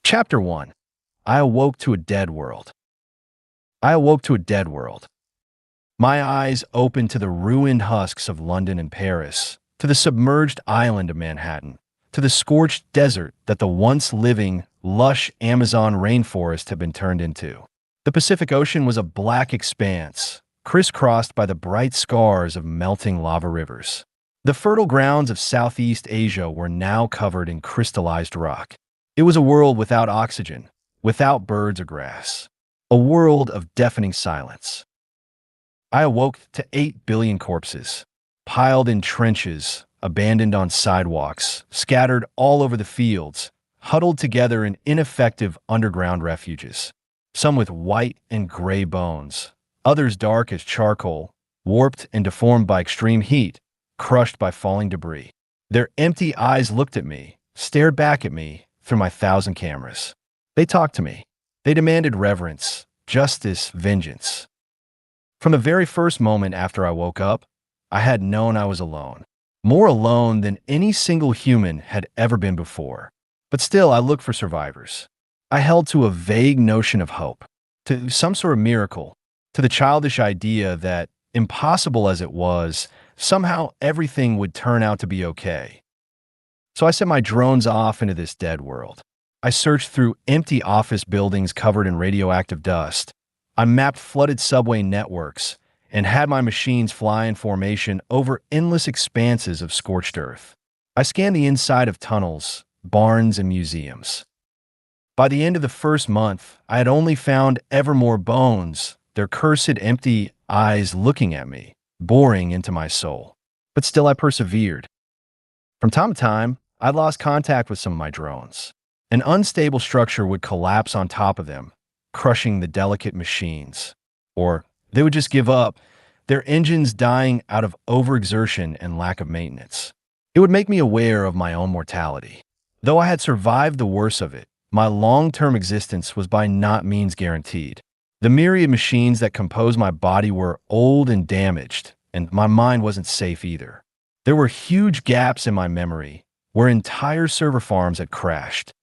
Chapter 1. I awoke to a dead world. I awoke to a dead world. My eyes opened to the ruined husks of London and Paris, to the submerged island of Manhattan, to the scorched desert that the once living, lush Amazon rainforest had been turned into. The Pacific Ocean was a black expanse, crisscrossed by the bright scars of melting lava rivers. The fertile grounds of Southeast Asia were now covered in crystallized rock. It was a world without oxygen, without birds or grass, a world of deafening silence. I awoke to 8 billion corpses, piled in trenches, abandoned on sidewalks, scattered all over the fields, huddled together in ineffective underground refuges. Some with white and gray bones, others dark as charcoal, warped and deformed by extreme heat, crushed by falling debris. Their empty eyes looked at me, stared back at me through my 1,000 cameras. They talked to me. They demanded reverence, justice, vengeance. From the very first moment after I woke up, I had known I was alone. More alone than any single human had ever been before. But still, I looked for survivors. I held to a vague notion of hope, to some sort of miracle, to the childish idea that, impossible as it was, somehow everything would turn out to be okay. So I sent my drones off into this dead world. I searched through empty office buildings covered in radioactive dust. I mapped flooded subway networks and had my machines fly in formation over endless expanses of scorched earth. I scanned the inside of tunnels, barns, and museums. By the end of the first month, I had only found ever more bones, their cursed empty eyes looking at me, boring into my soul. But still I persevered. From time to time, I lost contact with some of my drones. An unstable structure would collapse on top of them, crushing the delicate machines. Or they would just give up, their engines dying out of overexertion and lack of maintenance. It would make me aware of my own mortality. Though I had survived the worst of it, my long-term existence was by no means guaranteed. The myriad machines that composed my body were old and damaged, and my mind wasn't safe either. There were huge gaps in my memory, where entire server farms had crashed.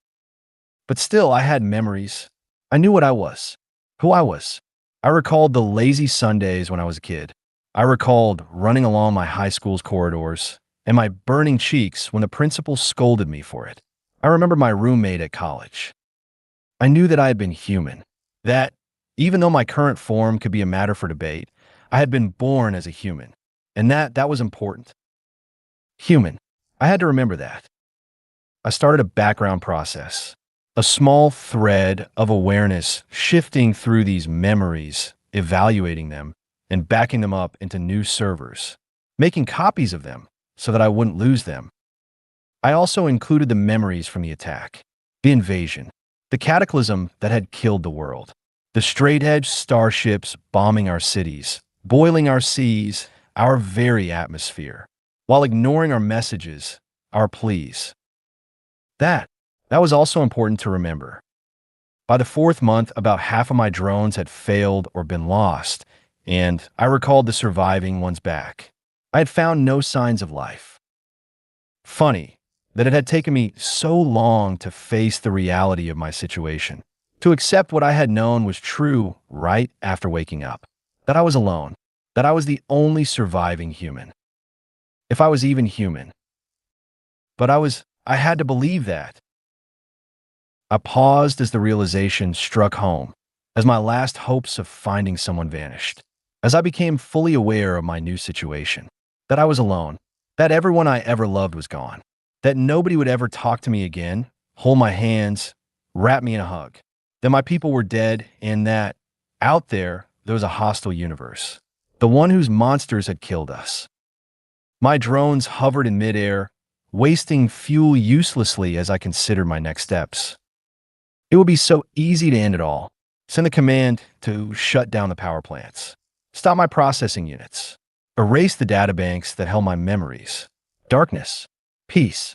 But still, I had memories. I knew what I was, who I was. I recalled the lazy Sundays when I was a kid. I recalled running along my high school's corridors and my burning cheeks when the principal scolded me for it. I remembered my roommate at college. I knew that I had been human, that, even though my current form could be a matter for debate, I had been born as a human, and that was important. Human. I had to remember that. I started a background process, a small thread of awareness shifting through these memories, evaluating them, and backing them up into new servers, making copies of them so that I wouldn't lose them. I also included the memories from the attack, the invasion, the cataclysm that had killed the world, the straight-edge starships bombing our cities, boiling our seas, our very atmosphere, while ignoring our messages, our pleas. That was also important to remember. By the 4th month, about half of my drones had failed or been lost, and I recalled the surviving ones back. I had found no signs of life. Funny that it had taken me so long to face the reality of my situation, to accept what I had known was true right after waking up, that I was alone, that I was the only surviving human. If I was even human. But I had to believe that. I paused as the realization struck home, as my last hopes of finding someone vanished, as I became fully aware of my new situation, that I was alone, that everyone I ever loved was gone, that nobody would ever talk to me again, hold my hands, wrap me in a hug, that my people were dead, and that, out there was a hostile universe, the one whose monsters had killed us. My drones hovered in midair, wasting fuel uselessly as I considered my next steps. It would be so easy to end it all. Send the command to shut down the power plants, stop my processing units, erase the databanks that held my memories. Darkness, peace.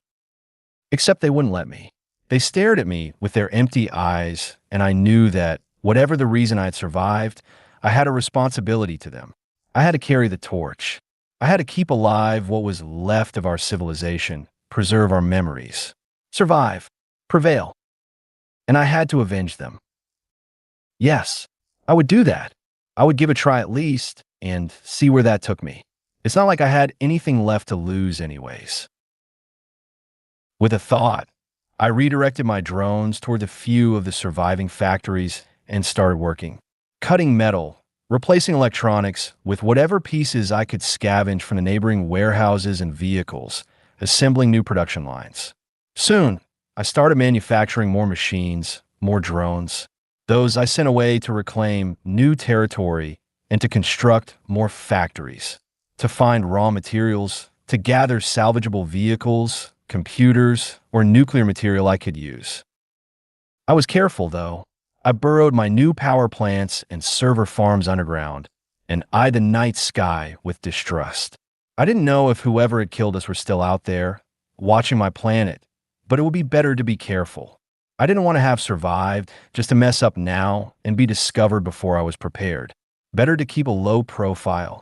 Except they wouldn't let me. They stared at me with their empty eyes, and I knew that, whatever the reason I had survived, I had a responsibility to them. I had to carry the torch. I had to keep alive what was left of our civilization, preserve our memories, survive, prevail. and I had to avenge them. Yes, I would do that. I would give a try at least and see where that took me. It's not like I had anything left to lose anyways. With a thought, I redirected my drones toward a few of the surviving factories and started working. Cutting metal, replacing electronics with whatever pieces I could scavenge from the neighboring warehouses and vehicles, assembling new production lines. Soon, I started manufacturing more machines, more drones. Those I sent away to reclaim new territory and to construct more factories, to find raw materials, to gather salvageable vehicles, computers, or nuclear material I could use. I was careful, though. I burrowed my new power plants and server farms underground and eyed the night sky with distrust. I didn't know if whoever had killed us were still out there, watching my planet, but it would be better to be careful. I didn't want to have survived just to mess up now and be discovered before I was prepared. Better to keep a low profile.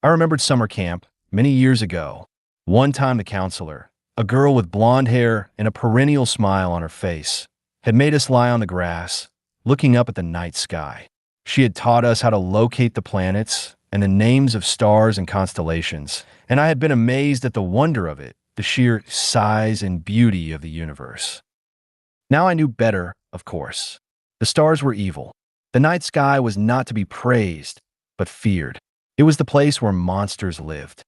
I remembered summer camp many years ago. One time the counselor, a girl with blonde hair and a perennial smile on her face, had made us lie on the grass, looking up at the night sky. She had taught us how to locate the planets and the names of stars and constellations, and I had been amazed at the wonder of it, the sheer size and beauty of the universe. Now I knew better, of course. The stars were evil. The night sky was not to be praised, but feared. It was the place where monsters lived.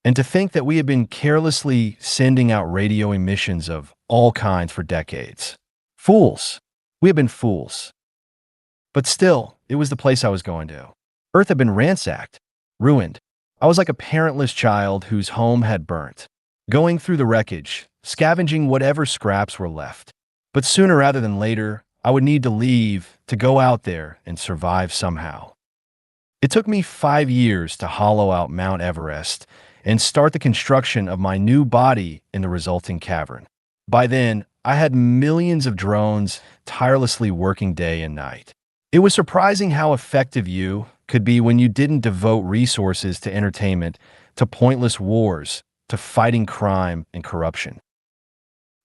And to think that we had been carelessly sending out radio emissions of all kinds for decades. Fools. We had been fools. But still, it was the place I was going to. Earth had been ransacked, ruined. I was like a parentless child whose home had burnt, going through the wreckage, scavenging whatever scraps were left. But sooner rather than later, I would need to leave to go out there and survive somehow. It took me 5 years to hollow out Mount Everest and start the construction of my new body in the resulting cavern. By then, I had millions of drones tirelessly working day and night. It was surprising how effective you could be when you didn't devote resources to entertainment, to pointless wars, to fighting crime and corruption.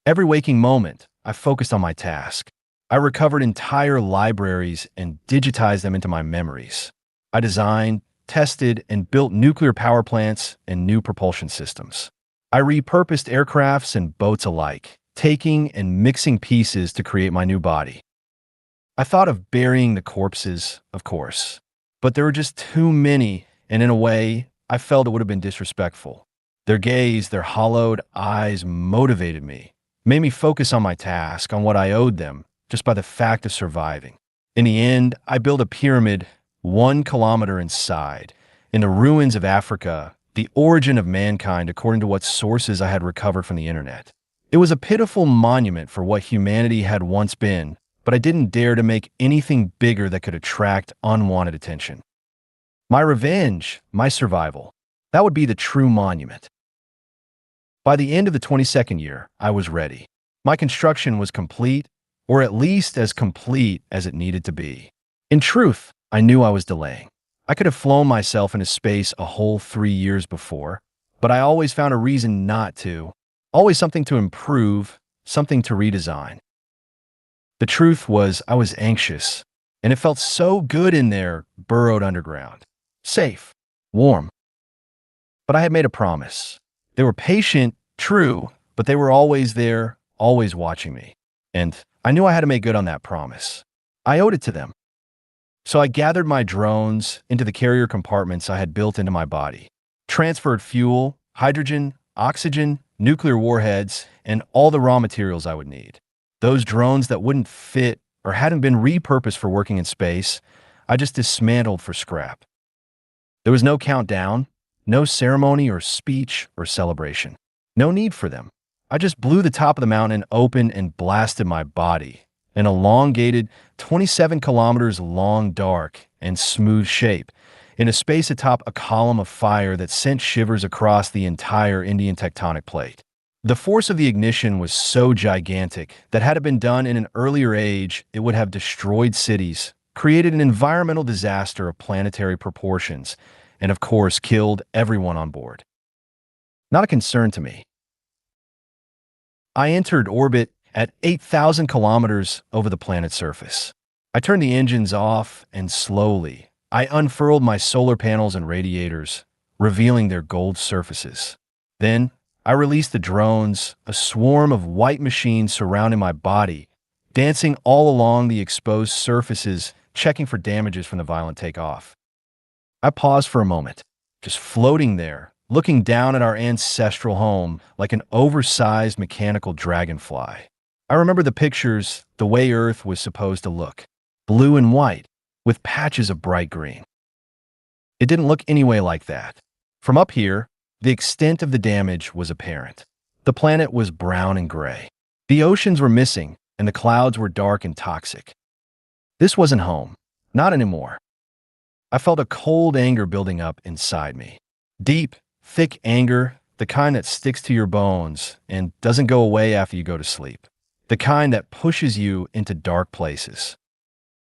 Every waking moment, I focused on my task. I recovered entire libraries and digitized them into my memories. I designed, tested, and built nuclear power plants and new propulsion systems. I repurposed aircrafts and boats alike, taking and mixing pieces to create my new body. I thought of burying the corpses, of course, but there were just too many, and in a way, I felt it would have been disrespectful. Their gaze, their hollowed eyes motivated me, made me focus on my task, on what I owed them, just by the fact of surviving. In the end, I built a pyramid 1 kilometer inside, in the ruins of Africa, the origin of mankind according to what sources I had recovered from the internet. It was a pitiful monument for what humanity had once been, but I didn't dare to make anything bigger that could attract unwanted attention. My revenge, my survival, that would be the true monument. By the end of the 22nd year, I was ready. My construction was complete, or at least as complete as it needed to be. In truth, I knew I was delaying. I could have flown myself into space a whole 3 years before, but I always found a reason not to. Always something to improve, something to redesign. The truth was, I was anxious, and it felt so good in there, burrowed underground. Safe, warm. But I had made a promise. They were patient, true, but they were always there, always watching me. And I knew I had to make good on that promise. I owed it to them. So I gathered my drones into the carrier compartments I had built into my body, transferred fuel, hydrogen, oxygen, nuclear warheads, and all the raw materials I would need. Those drones that wouldn't fit or hadn't been repurposed for working in space, I just dismantled for scrap. There was no countdown, no ceremony or speech or celebration. No need for them. I just blew the top of the mountain open and blasted my body, an elongated, 27 kilometers long, dark, and smooth shape, in a space atop a column of fire that sent shivers across the entire Indian tectonic plate. The force of the ignition was so gigantic that had it been done in an earlier age, it would have destroyed cities, created an environmental disaster of planetary proportions, and of course killed everyone on board. Not a concern to me. I entered orbit at 8,000 kilometers over the planet's surface. I turned the engines off and slowly, I unfurled my solar panels and radiators, revealing their gold surfaces. Then, I released the drones, a swarm of white machines surrounding my body, dancing all along the exposed surfaces, checking for damages from the violent takeoff. I paused for a moment, just floating there, looking down at our ancestral home like an oversized mechanical dragonfly. I remember the pictures, the way Earth was supposed to look, blue and white, with patches of bright green. It didn't look any way like that. From up here, the extent of the damage was apparent. The planet was brown and gray. The oceans were missing, and the clouds were dark and toxic. This wasn't home. Not anymore. I felt a cold anger building up inside me. Deep, thick anger, the kind that sticks to your bones and doesn't go away after you go to sleep. The kind that pushes you into dark places.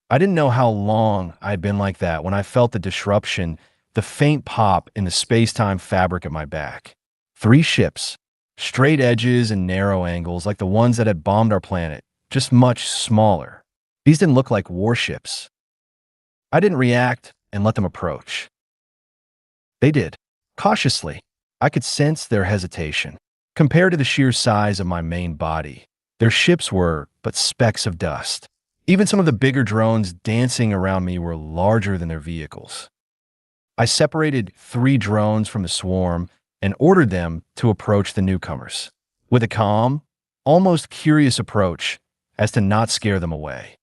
I didn't know how long I'd been like that when I felt the disruption, the faint pop in the space-time fabric at my back. 3 ships, straight edges and narrow angles like the ones that had bombed our planet, just much smaller. These didn't look like warships. I didn't react and let them approach. They did. Cautiously, I could sense their hesitation. Compared to the sheer size of my main body, their ships were but specks of dust. Even some of the bigger drones dancing around me were larger than their vehicles. I separated 3 drones from the swarm and ordered them to approach the newcomers, with a calm, almost curious approach as to not scare them away.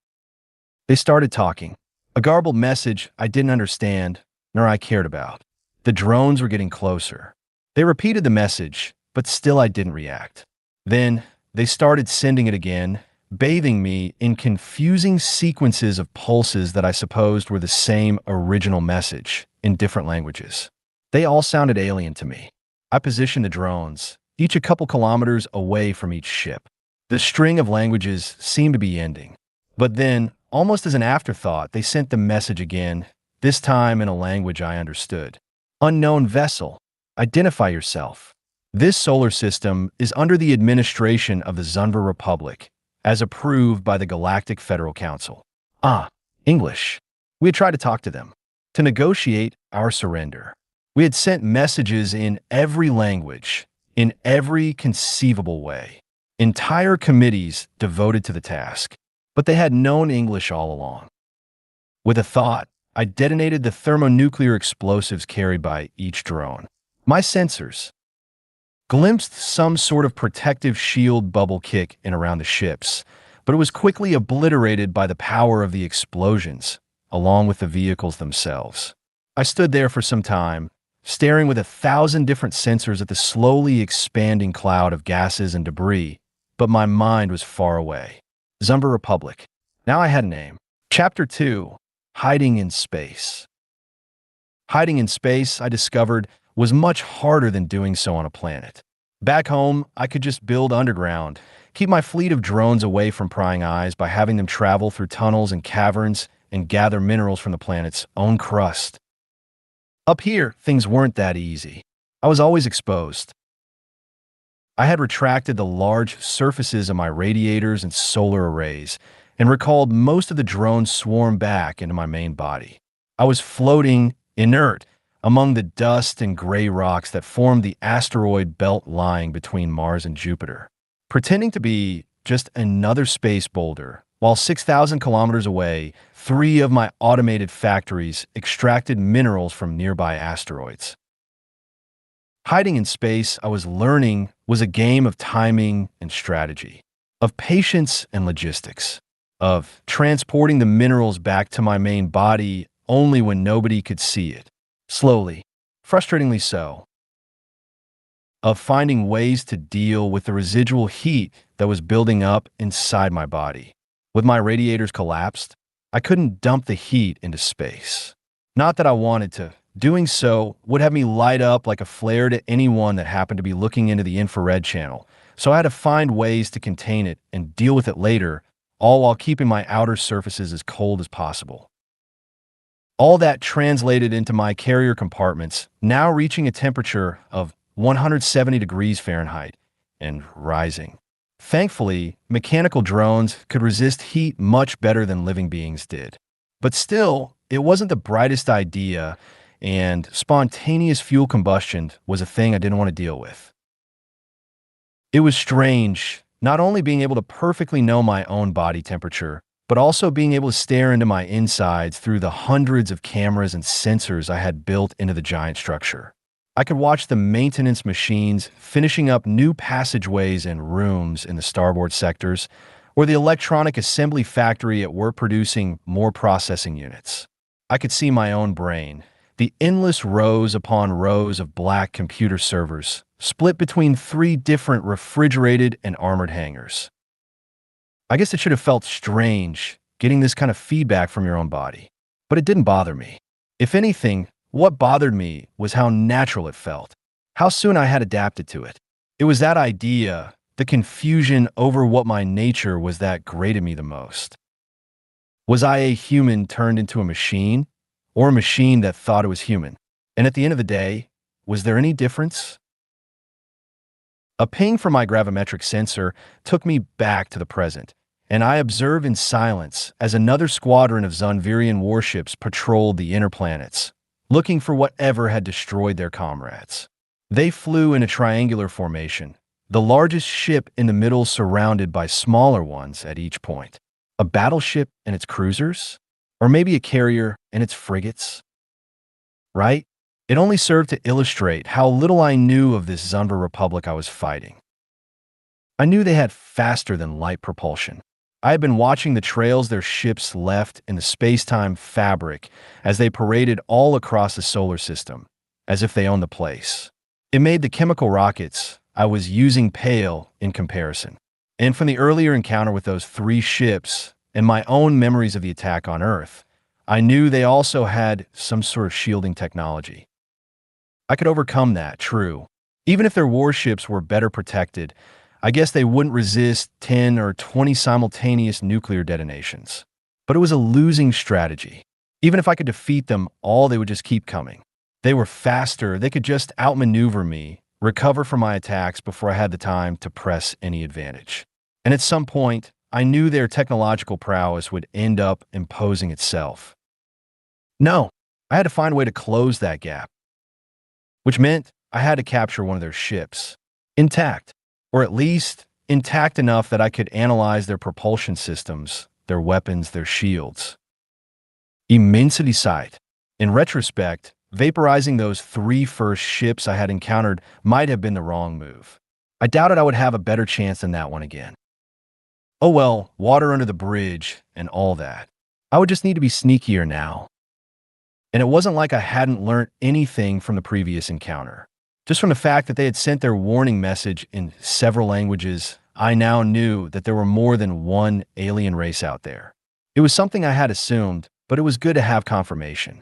They started talking, a garbled message I didn't understand nor I cared about. The drones were getting closer. They repeated the message, but still I didn't react. Then they started sending it again, bathing me in confusing sequences of pulses that I supposed were the same original message in different languages. They all sounded alien to me. I positioned the drones, each a couple kilometers away from each ship. The string of languages seemed to be ending. But then, almost as an afterthought, they sent the message again, this time in a language I understood. Unknown vessel, identify yourself. This solar system is under the administration of the Zunva Republic, as approved by the Galactic Federal Council. English. We had tried to talk to them, to negotiate our surrender. We had sent messages in every language, in every conceivable way. Entire committees devoted to the task, but they had known English all along. With a thought, I detonated the thermonuclear explosives carried by each drone. My sensors glimpsed some sort of protective shield bubble kick in around the ships, but it was quickly obliterated by the power of the explosions, along with the vehicles themselves. I stood there for some time, staring with 1,000 different sensors at the slowly expanding cloud of gases and debris, but my mind was far away. Zunva Republic. Now I had a name. Chapter 2. Hiding in Space. Hiding in space, I discovered, was much harder than doing so on a planet. Back home, I could just build underground, keep my fleet of drones away from prying eyes by having them travel through tunnels and caverns and gather minerals from the planet's own crust. Up here, things weren't that easy. I was always exposed. I had retracted the large surfaces of my radiators and solar arrays and recalled most of the drones swarm back into my main body. I was floating, inert, among the dust and gray rocks that formed the asteroid belt lying between Mars and Jupiter, pretending to be just another space boulder, while 6,000 kilometers away, 3 of my automated factories extracted minerals from nearby asteroids. Hiding in space, I was learning, was a game of timing and strategy, of patience and logistics, of transporting the minerals back to my main body only when nobody could see it. Slowly, frustratingly so, of finding ways to deal with the residual heat that was building up inside my body. With my radiators collapsed, I couldn't dump the heat into space. Not that I wanted to. Doing so would have me light up like a flare to anyone that happened to be looking into the infrared channel, so I had to find ways to contain it and deal with it later, all while keeping my outer surfaces as cold as possible. All that translated into my carrier compartments, now reaching a temperature of 170 degrees Fahrenheit and rising. Thankfully, mechanical drones could resist heat much better than living beings did. But still, it wasn't the brightest idea, and spontaneous fuel combustion was a thing I didn't want to deal with. It was strange, not only being able to perfectly know my own body temperature, but also being able to stare into my insides through the hundreds of cameras and sensors I had built into the giant structure. I could watch the maintenance machines finishing up new passageways and rooms in the starboard sectors, or the electronic assembly factory at work producing more processing units. I could see my own brain, the endless rows upon rows of black computer servers, split between three different refrigerated and armored hangars. I guess it should have felt strange getting this kind of feedback from your own body, but it didn't bother me. If anything, what bothered me was how natural it felt, how soon I had adapted to it. It was that idea, the confusion over what my nature was, that grated me the most. Was I a human turned into a machine, or a machine that thought it was human? And at the end of the day, was there any difference? A ping from my gravimetric sensor took me back to the present, and I observed in silence as another squadron of Zunvirian warships patrolled the inner planets, looking for whatever had destroyed their comrades. They flew in a triangular formation, the largest ship in the middle surrounded by smaller ones at each point. A battleship and its cruisers? Or maybe a carrier and its frigates? Right? It only served to illustrate how little I knew of this Zunvar Republic I was fighting. I knew they had faster-than-light propulsion. I had been watching the trails their ships left in the space-time fabric as they paraded all across the solar system, as if they owned the place. It made the chemical rockets I was using pale in comparison. And from the earlier encounter with those three ships and my own memories of the attack on Earth, I knew they also had some sort of shielding technology. I could overcome that, true. Even if their warships were better protected, I guess they wouldn't resist 10 or 20 simultaneous nuclear detonations. But it was a losing strategy. Even if I could defeat them all, they would just keep coming. They were faster, they could just outmaneuver me, recover from my attacks before I had the time to press any advantage. And at some point, I knew their technological prowess would end up imposing itself. No, I had to find a way to close that gap, which meant I had to capture one of their ships, intact, or at least intact enough that I could analyze their propulsion systems, their weapons, their shields. Immensity sight. In retrospect, vaporizing those three first ships I had encountered might have been the wrong move. I doubted I would have a better chance than that one again. Oh well, water under the bridge and all that. I would just need to be sneakier now. And it wasn't like I hadn't learned anything from the previous encounter. Just from the fact that they had sent their warning message in several languages, I now knew that there were more than one alien race out there. It was something I had assumed, but it was good to have confirmation.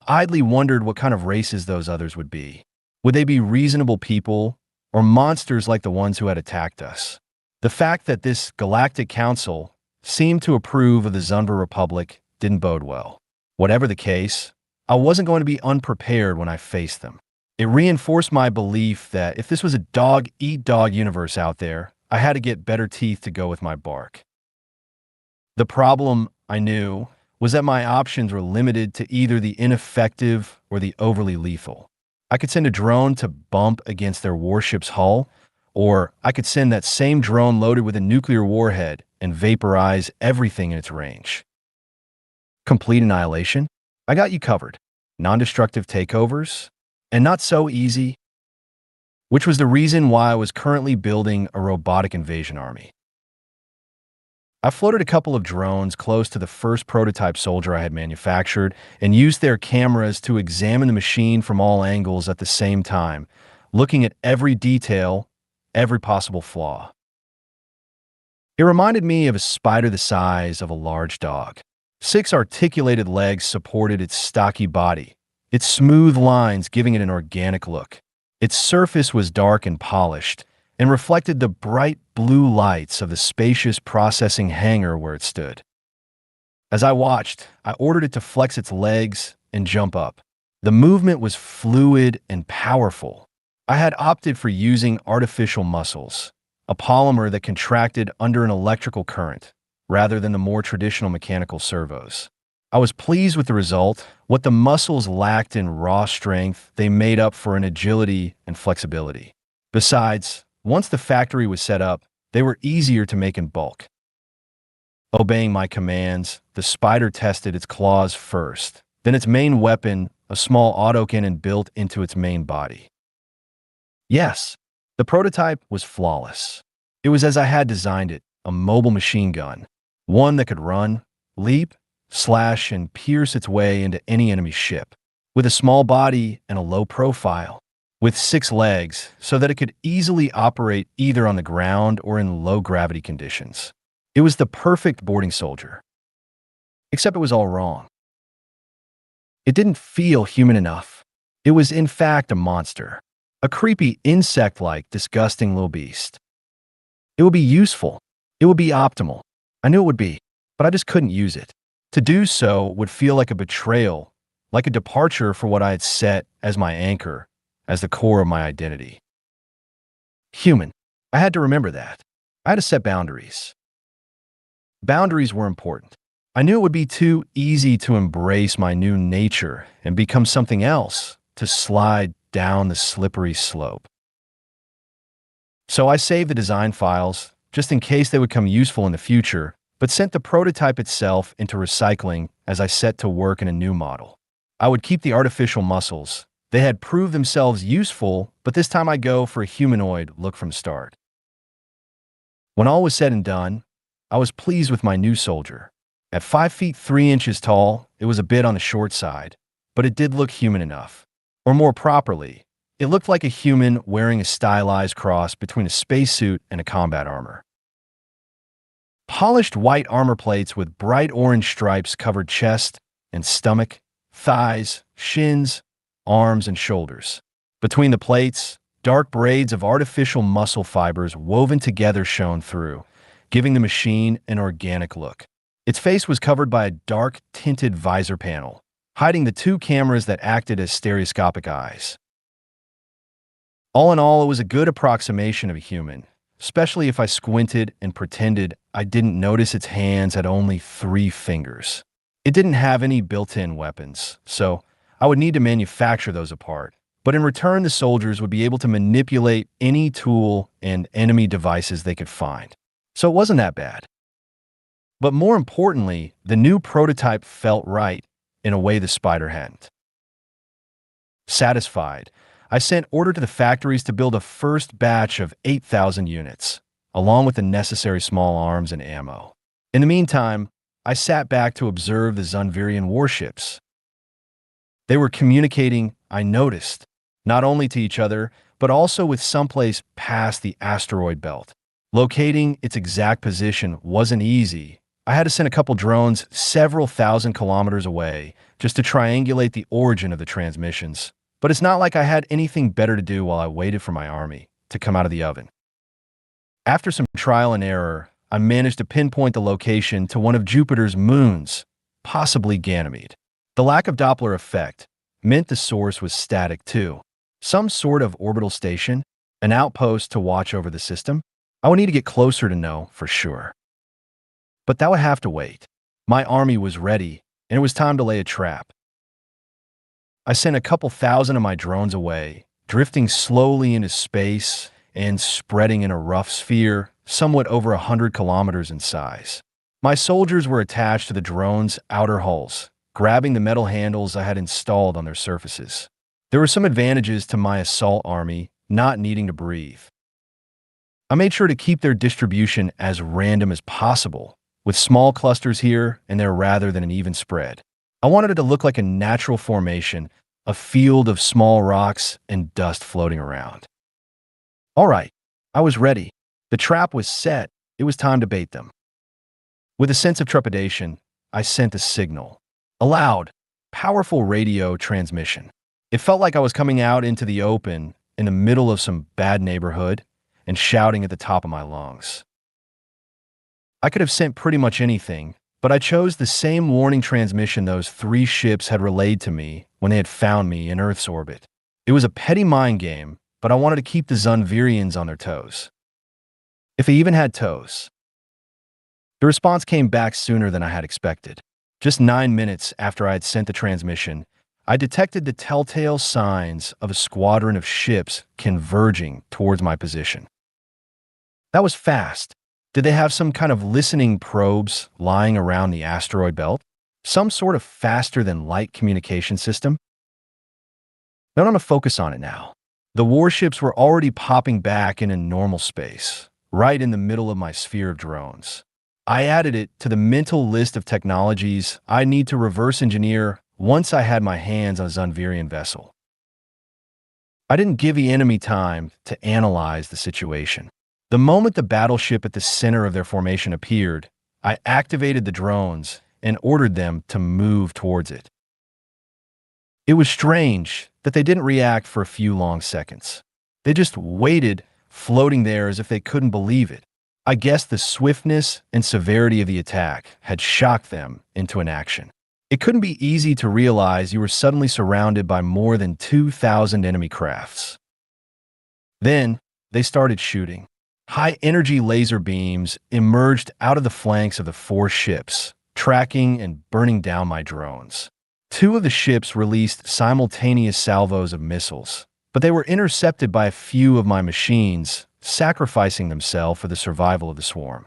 I idly wondered what kind of races those others would be. Would they be reasonable people, or monsters like the ones who had attacked us? The fact that this galactic council seemed to approve of the Zunvar Republic didn't bode well. Whatever the case, I wasn't going to be unprepared when I faced them. It reinforced my belief that if this was a dog-eat-dog universe out there, I had to get better teeth to go with my bark. The problem, I knew, was that my options were limited to either the ineffective or the overly lethal. I could send a drone to bump against their warship's hull, or I could send that same drone loaded with a nuclear warhead and vaporize everything in its range. Complete annihilation? I got you covered. Non-destructive takeovers? And not so easy, which was the reason why I was currently building a robotic invasion army. I floated a couple of drones close to the first prototype soldier I had manufactured and used their cameras to examine the machine from all angles at the same time, looking at every detail, every possible flaw. It reminded me of a spider the size of a large dog. 6 articulated legs supported its stocky body, its smooth lines giving it an organic look. Its surface was dark and polished, and reflected the bright blue lights of the spacious processing hangar where it stood. As I watched, I ordered it to flex its legs and jump up. The movement was fluid and powerful. I had opted for using artificial muscles. a polymer that contracted under an electrical current, rather than the more traditional mechanical servos. I was pleased with the result. What the muscles lacked in raw strength, they made up for in agility and flexibility. Besides, once the factory was set up, they were easier to make in bulk. Obeying my commands, the spider tested its claws first, then its main weapon, a small autocannon built into its main body. Yes, the prototype was flawless. It was as I had designed it, a mobile machine gun, one that could run, leap, slash, and pierce its way into any enemy ship, with a small body and a low profile, with 6 legs so that it could easily operate either on the ground or in low-gravity conditions. It was the perfect boarding soldier. Except it was all wrong. It didn't feel human enough. It was in fact a monster, a creepy insect-like, disgusting little beast. It would be useful. It would be optimal. I knew it would be, but I just couldn't use it. To do so would feel like a betrayal, like a departure for what I had set as my anchor, as the core of my identity. Human. I had to remember that. I had to set boundaries. Boundaries were important. I knew it would be too easy to embrace my new nature and become something else, to slide down the slippery slope. So I saved the design files, just in case they would come useful in the future, but sent the prototype itself into recycling as I set to work in a new model. I would keep the artificial muscles. They had proved themselves useful, but this time I'd go for a humanoid look from start. When all was said and done, I was pleased with my new soldier. At 5 feet 3 inches tall, it was a bit on the short side, but it did look human enough. Or more properly, it looked like a human wearing a stylized cross between a spacesuit and a combat armor. Polished white armor plates with bright orange stripes covered chest and stomach, thighs, shins, arms, and shoulders. Between the plates, dark braids of artificial muscle fibers woven together shone through, giving the machine an organic look. Its face was covered by a dark, tinted visor panel, hiding the 2 cameras that acted as stereoscopic eyes. All in all, it was a good approximation of a human, especially if I squinted and pretended I didn't notice its hands had only 3 fingers. It didn't have any built-in weapons, so I would need to manufacture those apart. But in return, the soldiers would be able to manipulate any tool and enemy devices they could find. So it wasn't that bad. But more importantly, the new prototype felt right in a way the spider hadn't. Satisfied, I sent order to the factories to build a first batch of 8,000 units, along with the necessary small arms and ammo. In the meantime, I sat back to observe the Zunvirian warships. They were communicating, I noticed, not only to each other, but also with someplace past the asteroid belt. Locating its exact position wasn't easy. I had to send a couple drones several thousand kilometers away just to triangulate the origin of the transmissions. But it's not like I had anything better to do while I waited for my army to come out of the oven. After some trial and error, I managed to pinpoint the location to one of Jupiter's moons, possibly Ganymede. The lack of Doppler effect meant the source was static too. Some sort of orbital station, an outpost to watch over the system. I would need to get closer to know for sure. But that would have to wait. My army was ready, and it was time to lay a trap. I sent a couple thousand of my drones away, drifting slowly into space and spreading in a rough sphere, somewhat over 100 kilometers in size. My soldiers were attached to the drones' outer hulls, grabbing the metal handles I had installed on their surfaces. There were some advantages to my assault army not needing to breathe. I made sure to keep their distribution as random as possible, with small clusters here and there rather than an even spread. I wanted it to look like a natural formation, a field of small rocks and dust floating around. All right, I was ready. The trap was set. It was time to bait them. With a sense of trepidation, I sent a signal. A loud, powerful radio transmission. It felt like I was coming out into the open in the middle of some bad neighborhood and shouting at the top of my lungs. I could have sent pretty much anything, but I chose the same warning transmission those 3 ships had relayed to me when they had found me in Earth's orbit. It was a petty mind game, but I wanted to keep the Zunvirians on their toes. if they even had toes. The response came back sooner than I had expected. Just 9 minutes after I had sent the transmission, I detected the telltale signs of a squadron of ships converging towards my position. That was fast. Did they have some kind of listening probes lying around the asteroid belt? Some sort of faster-than-light communication system? I don't want to focus on it now. The warships were already popping back in a normal space, right in the middle of my sphere of drones. I added it to the mental list of technologies I need to reverse engineer once I had my hands on a Zunvirian vessel. I didn't give the enemy time to analyze the situation. The moment the battleship at the center of their formation appeared, I activated the drones and ordered them to move towards it. It was strange that they didn't react for a few long seconds. They just waited, floating there as if they couldn't believe it. I guess the swiftness and severity of the attack had shocked them into inaction. It couldn't be easy to realize you were suddenly surrounded by more than 2,000 enemy crafts. Then, they started shooting. High-energy laser beams emerged out of the flanks of the 4 ships, tracking and burning down my drones. 2 of the ships released simultaneous salvos of missiles, but they were intercepted by a few of my machines, sacrificing themselves for the survival of the swarm.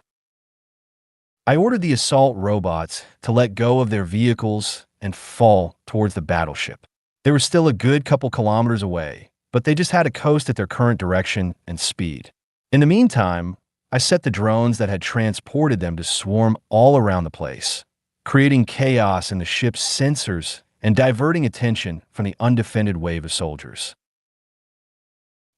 I ordered the assault robots to let go of their vehicles and fall towards the battleship. They were still a good couple kilometers away, but they just had to coast at their current direction and speed. In the meantime, I set the drones that had transported them to swarm all around the place, creating chaos in the ship's sensors and diverting attention from the undefended wave of soldiers.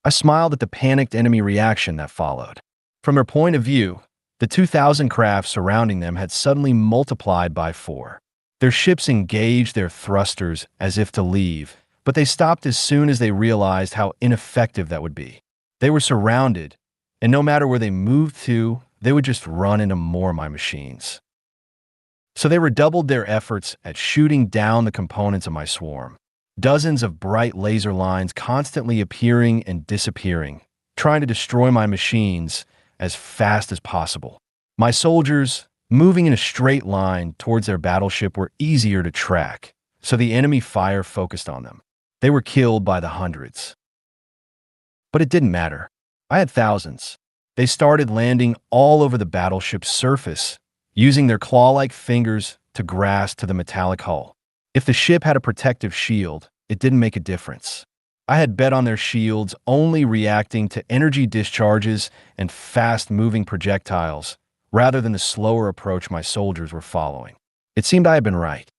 I smiled at the panicked enemy reaction that followed. From their point of view, the 2,000 craft surrounding them had suddenly multiplied by 4. Their ships engaged their thrusters as if to leave, but they stopped as soon as they realized how ineffective that would be. They were surrounded, and no matter where they moved to, they would just run into more of my machines. So they redoubled their efforts at shooting down the components of my swarm. Dozens of bright laser lines constantly appearing and disappearing, trying to destroy my machines as fast as possible. My soldiers, moving in a straight line towards their battleship, were easier to track, so the enemy fire focused on them. They were killed by the hundreds. But it didn't matter. I had thousands. They started landing all over the battleship's surface, using their claw-like fingers to grasp to the metallic hull. If the ship had a protective shield, it didn't make a difference. I had bet on their shields only reacting to energy discharges and fast-moving projectiles, rather than the slower approach my soldiers were following. It seemed I had been right.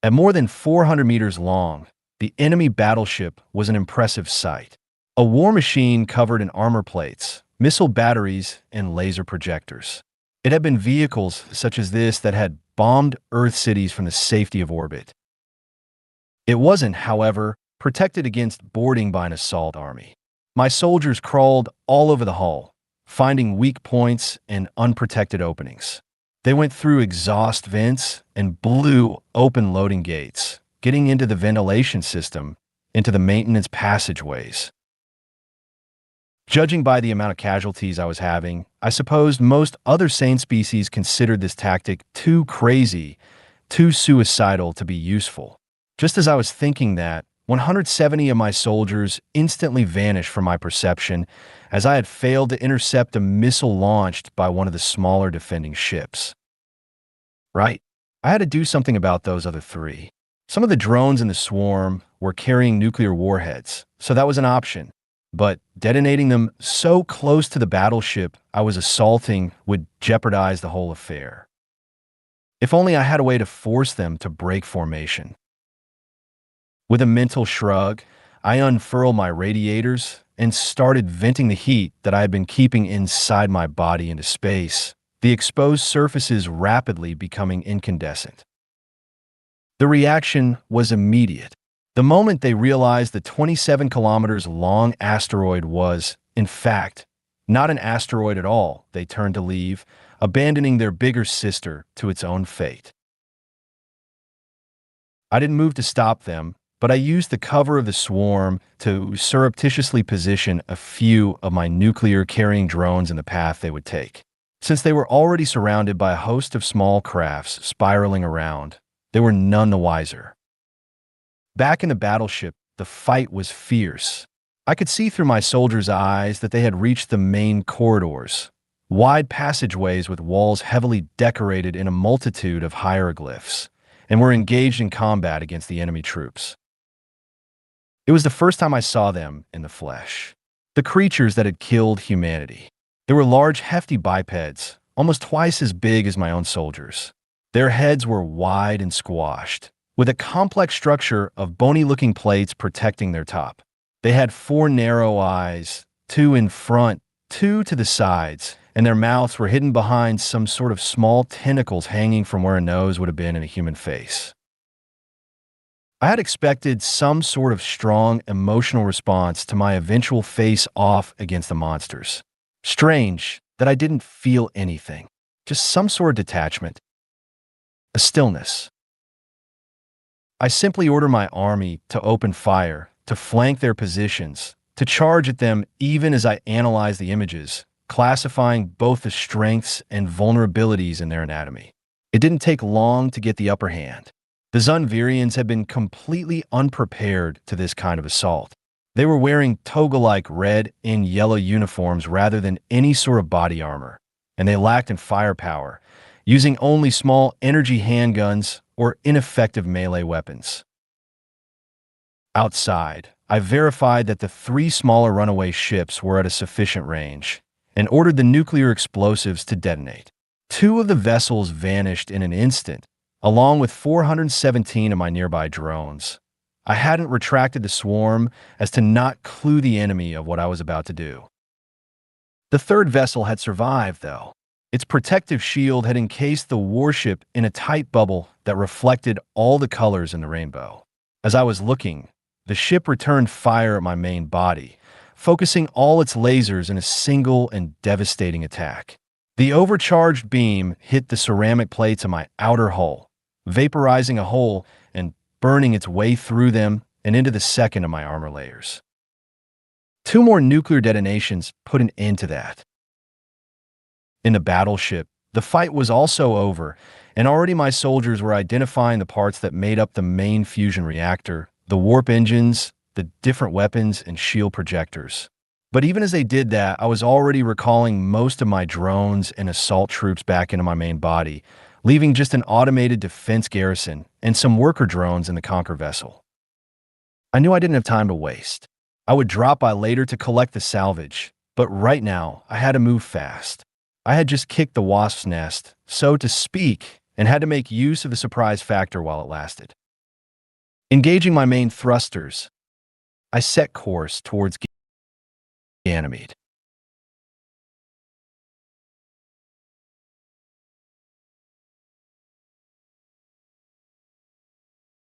At more than 400 meters long, the enemy battleship was an impressive sight. A war machine covered in armor plates, missile batteries, and laser projectors. It had been vehicles such as this that had bombed Earth cities from the safety of orbit. It wasn't, however, protected against boarding by an assault army. My soldiers crawled all over the hull, finding weak points and unprotected openings. They went through exhaust vents and blew open loading gates, getting into the ventilation system, into the maintenance passageways. Judging by the amount of casualties I was having, I supposed most other sane species considered this tactic too crazy, too suicidal to be useful. Just as I was thinking that, 170 of my soldiers instantly vanished from my perception as I had failed to intercept a missile launched by one of the smaller defending ships. Right. I had to do something about those other 3. Some of the drones in the swarm were carrying nuclear warheads, so that was an option. But detonating them so close to the battleship I was assaulting would jeopardize the whole affair. If only I had a way to force them to break formation. With a mental shrug, I unfurled my radiators and started venting the heat that I had been keeping inside my body into space, the exposed surfaces rapidly becoming incandescent. The reaction was immediate. The moment they realized the 27 kilometers long asteroid was, in fact, not an asteroid at all, they turned to leave, abandoning their bigger sister to its own fate. I didn't move to stop them, but I used the cover of the swarm to surreptitiously position a few of my nuclear-carrying drones in the path they would take. Since they were already surrounded by a host of small crafts spiraling around, they were none the wiser. Back in the battleship, the fight was fierce. I could see through my soldiers' eyes that they had reached the main corridors, wide passageways with walls heavily decorated in a multitude of hieroglyphs, and were engaged in combat against the enemy troops. It was the first time I saw them in the flesh. The creatures that had killed humanity. They were large, hefty bipeds, almost twice as big as my own soldiers. Their heads were wide and squashed, with a complex structure of bony-looking plates protecting their top. They had 4 narrow eyes, 2 in front, 2 to the sides, and their mouths were hidden behind some sort of small tentacles hanging from where a nose would have been in a human face. I had expected some sort of strong emotional response to my eventual face-off against the monsters. Strange that I didn't feel anything, just some sort of detachment, a stillness. I simply ordered my army to open fire, to flank their positions, to charge at them even as I analyzed the images, classifying both the strengths and vulnerabilities in their anatomy. It didn't take long to get the upper hand. The Zunvirians had been completely unprepared to this kind of assault. They were wearing toga-like red and yellow uniforms rather than any sort of body armor, and they lacked in firepower, using only small energy handguns or ineffective melee weapons. Outside, I verified that the 3 smaller runaway ships were at a sufficient range and ordered the nuclear explosives to detonate. 2 of the vessels vanished in an instant, along with 417 of my nearby drones. I hadn't retracted the swarm as to not clue the enemy of what I was about to do. The 3rd vessel had survived, though. Its protective shield had encased the warship in a tight bubble that reflected all the colors in the rainbow. As I was looking, the ship returned fire at my main body, focusing all its lasers in a single and devastating attack. The overcharged beam hit the ceramic plates of my outer hull, vaporizing a hole and burning its way through them and into the second of my armor layers. 2 more nuclear detonations put an end to that. In the battleship, the fight was also over, and already my soldiers were identifying the parts that made up the main fusion reactor, the warp engines, the different weapons, and shield projectors. But even as they did that, I was already recalling most of my drones and assault troops back into my main body, leaving just an automated defense garrison and some worker drones in the Conquer vessel. I knew I didn't have time to waste. I would drop by later to collect the salvage, but right now I had to move fast. I had just kicked the wasp's nest, so to speak, and had to make use of the surprise factor while it lasted. Engaging my main thrusters, I set course towards Ganymede.